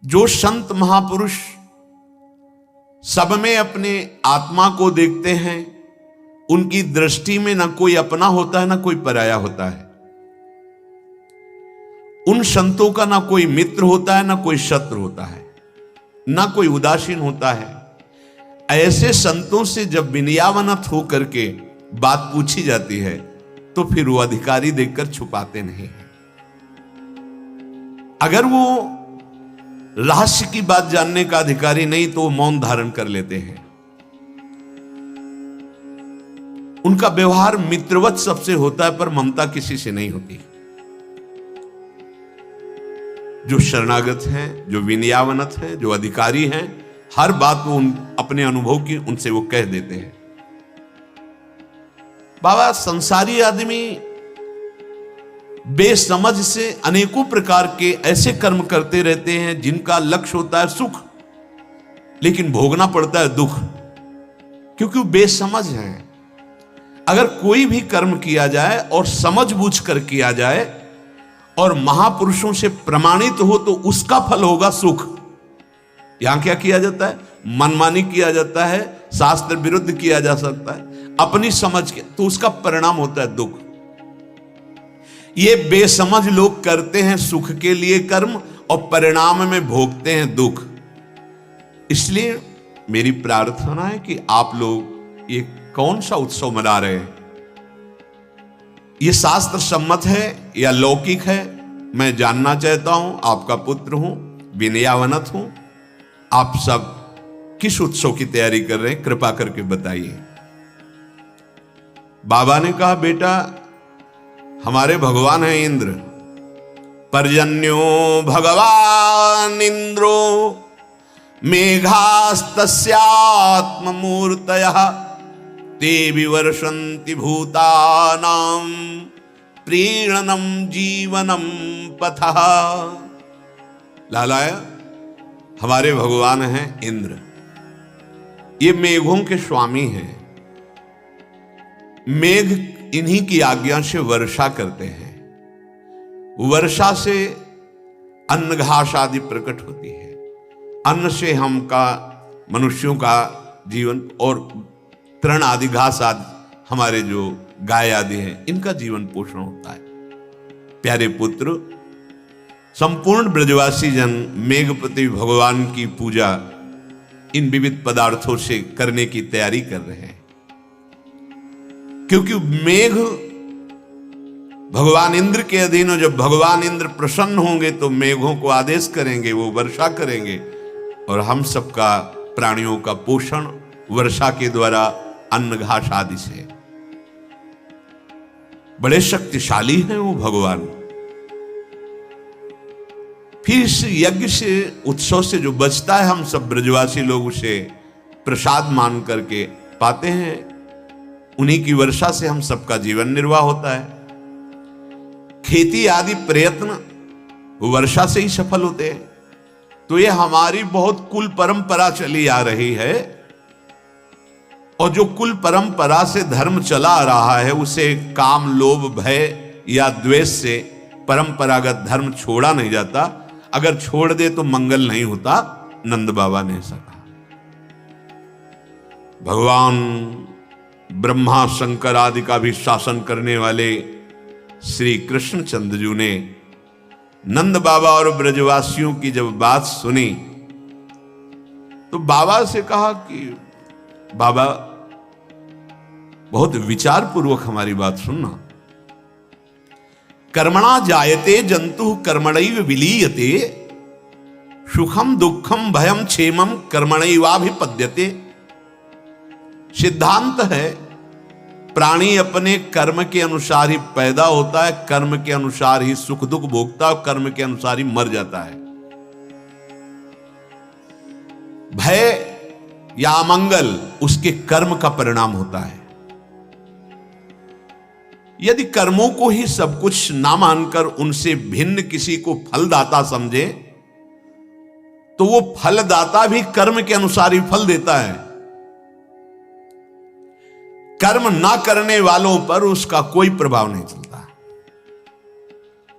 जो संत महापुरुष सब में अपने आत्मा को देखते हैं, उनकी दृष्टि में ना कोई अपना होता है ना कोई पराया होता है। उन संतों का ना कोई मित्र होता है ना कोई शत्रु होता है, ना कोई उदासीन होता है। ऐसे संतों से जब विनयावनत होकर के बात पूछी जाती है तो फिर वो अधिकारी देखकर छुपाते नहीं है। अगर वो रहस्य की बात जानने का अधिकारी नहीं तो वो मौन धारण कर लेते हैं। उनका व्यवहार मित्रवत सबसे होता है, पर ममता किसी से नहीं होती। जो शरणागत हैं, जो विनयावनत हैं, जो अधिकारी हैं, हर बात वो अपने अनुभव की उनसे वो कह देते हैं। बाबा, संसारी आदमी बेसमझ से अनेकों प्रकार के ऐसे कर्म करते रहते हैं जिनका लक्ष्य होता है सुख, लेकिन भोगना पड़ता है दुख, क्योंकि वो बेसमझ हैं। अगर कोई भी कर्म किया जाए और समझ बूझ कर किया जाए और महापुरुषों से प्रमाणित हो तो उसका फल होगा सुख। यहां क्या किया जाता है? मनमानी किया जाता है, शास्त्र विरुद्ध किया जा सकता है, अपनी समझ के, तो उसका परिणाम होता है दुख। ये बेसमझ लोग करते हैं सुख के लिए कर्म और परिणाम में भोगते हैं दुख। इसलिए मेरी प्रार्थना है कि आप लोग ये कौन सा उत्सव मना रहे हैं, ये शास्त्र सम्मत है या लौकिक है, मैं जानना चाहता हूं। आपका पुत्र हूं, विनयावनत हूं। आप सब किस उत्सव की तैयारी कर रहे हैं, कृपा करके बताइए। बाबा ने कहा, बेटा हमारे भगवान है इंद्र। पर्जन्यो भगवान इंद्रो मेघास्तस्यात्ममूर्तयः ते विवर्षन्ति भूतानां प्रीणनं जीवनं पथः। लालाया, हमारे भगवान हैं इंद्र, ये मेघों के स्वामी हैं। मेघ इन्हीं की आज्ञा से वर्षा करते हैं। वर्षा से अन्न घास आदि प्रकट होती है। अन्न से हमका मनुष्यों का जीवन और तृण आदि घास आदि हमारे जो गाय आदि हैं इनका जीवन पोषण होता है। प्यारे पुत्र, संपूर्ण ब्रजवासी जन मेघपति भगवान की पूजा इन विविध पदार्थों से करने की तैयारी कर रहे हैं, क्योंकि मेघ भगवान इंद्र के अधीन हो। जब भगवान इंद्र प्रसन्न होंगे तो मेघों को आदेश करेंगे, वो वर्षा करेंगे और हम सबका प्राणियों का पोषण वर्षा के द्वारा अन्न घास आदि से। बड़े शक्तिशाली हैं वो भगवान। फिर इस यज्ञ से, उत्सव से जो बचता है, हम सब ब्रजवासी लोग उसे प्रसाद मान करके पाते हैं। उन्हीं की वर्षा से हम सबका जीवन निर्वाह होता है। खेती आदि प्रयत्न वर्षा से ही सफल होते हैं। तो ये हमारी बहुत कुल परंपरा चली आ रही है, और जो कुल परंपरा से धर्म चला आ रहा है उसे काम, लोभ, भय या द्वेष से परंपरागत धर्म छोड़ा नहीं जाता। अगर छोड़ दे तो मंगल नहीं होता, नंद बाबा ने ऐसा कहा। भगवान ब्रह्मा शंकर आदि का भी शासन करने वाले श्री कृष्णचंद्र जी ने नंद बाबा और ब्रजवासियों की जब बात सुनी तो बाबा से कहा कि बाबा, बहुत विचार पूर्वक हमारी बात सुनना। कर्मणा जायते जंतु कर्मणैव विलीयते, सुखम दुखम भयम क्षेमम कर्मणैवाभिपद्यते। सिद्धांत है, प्राणी अपने कर्म के अनुसार ही पैदा होता है, कर्म के अनुसार ही सुख दुख भोगता है, कर्म के अनुसार ही मर जाता है। भय या अमंगल उसके कर्म का परिणाम होता है। यदि कर्मों को ही सब कुछ ना मानकर उनसे भिन्न किसी को फलदाता समझे तो वो फलदाता भी कर्म के अनुसार ही फल देता है। कर्म ना करने वालों पर उसका कोई प्रभाव नहीं चलता।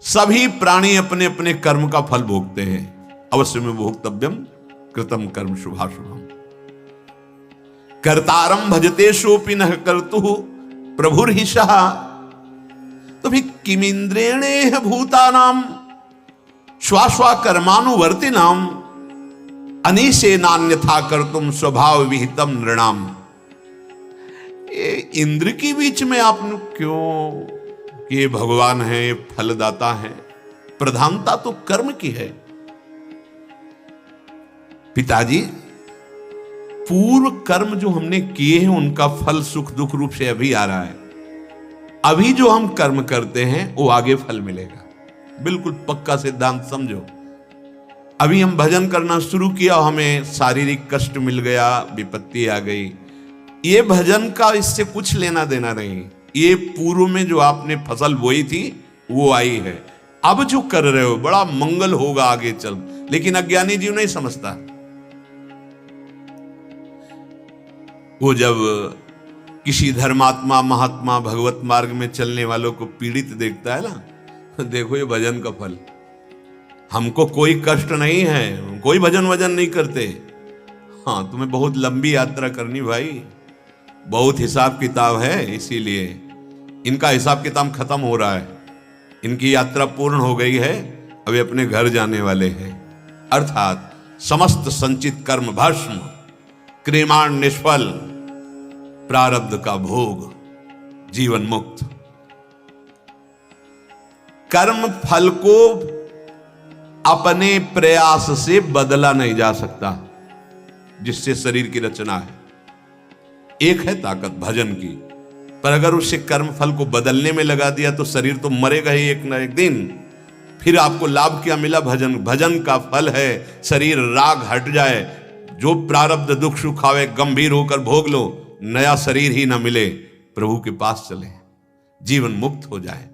सभी प्राणी अपने अपने कर्म का फल भोगते हैं। अवश्य में भोक्तव्यम कृतम कर्म शुभाशुभम। कर्तारम भजते सोपि न कर्तु प्रभुर्हिषः। तो भी किमिंद्रेणे भूतानाम श्वाश्वा कर्मानुवर्तिनाम अनीशे नान्यथा कर्तुम स्वभाव विहितम नृणाम। इंद्र के बीच में आप क्यों कि ये भगवान है, फलदाता है? प्रधानता तो कर्म की है। पिताजी, पूर्व कर्म जो हमने किए हैं उनका फल सुख दुख रूप से अभी आ रहा है। अभी जो हम कर्म करते हैं वो आगे फल मिलेगा। बिल्कुल पक्का सिद्धांत समझो। अभी हम भजन करना शुरू किया, हमें शारीरिक कष्ट मिल गया, विपत्ति आ गई, ये भजन का इससे कुछ लेना देना नहीं। ये पूर्व में जो आपने फसल बोई थी वो आई है। अब जो कर रहे हो बड़ा मंगल होगा आगे चल। लेकिन अज्ञानी जीव नहीं समझता। वो जब किसी धर्मात्मा महात्मा भगवत मार्ग में चलने वालों को पीड़ित देखता है ना, देखो ये भजन का फल, हमको कोई कष्ट नहीं है, कोई भजन वजन नहीं करते। हाँ, तुम्हें बहुत लंबी यात्रा करनी भाई, बहुत हिसाब किताब है, इसीलिए इनका हिसाब किताब खत्म हो रहा है। इनकी यात्रा पूर्ण हो गई है, अभी अपने घर जाने वाले हैं। अर्थात समस्त संचित कर्म भस्म, क्रियमाण निष्फल, प्रारब्ध का भोग, जीवन मुक्त। कर्म फल को अपने प्रयास से बदला नहीं जा सकता, जिससे शरीर की रचना है। एक है ताकत भजन की, पर अगर उससे कर्म फल को बदलने में लगा दिया तो शरीर तो मरेगा ही एक न एक दिन। फिर आपको लाभ क्या मिला? भजन। भजन का फल है शरीर राग हट जाए, जो प्रारब्ध दुख सुख आवे गंभीर होकर भोग लो, नया शरीर ही ना मिले, प्रभु के पास चले, जीवन मुक्त हो जाए।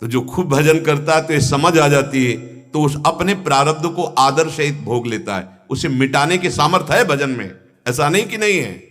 तो जो खूब भजन करता है तो ये समझ आ जाती है, तो उस अपने प्रारब्ध को आदर सहित भोग लेता है। उसे मिटाने की सामर्थ्य है भजन में, ऐसा नहीं कि नहीं है।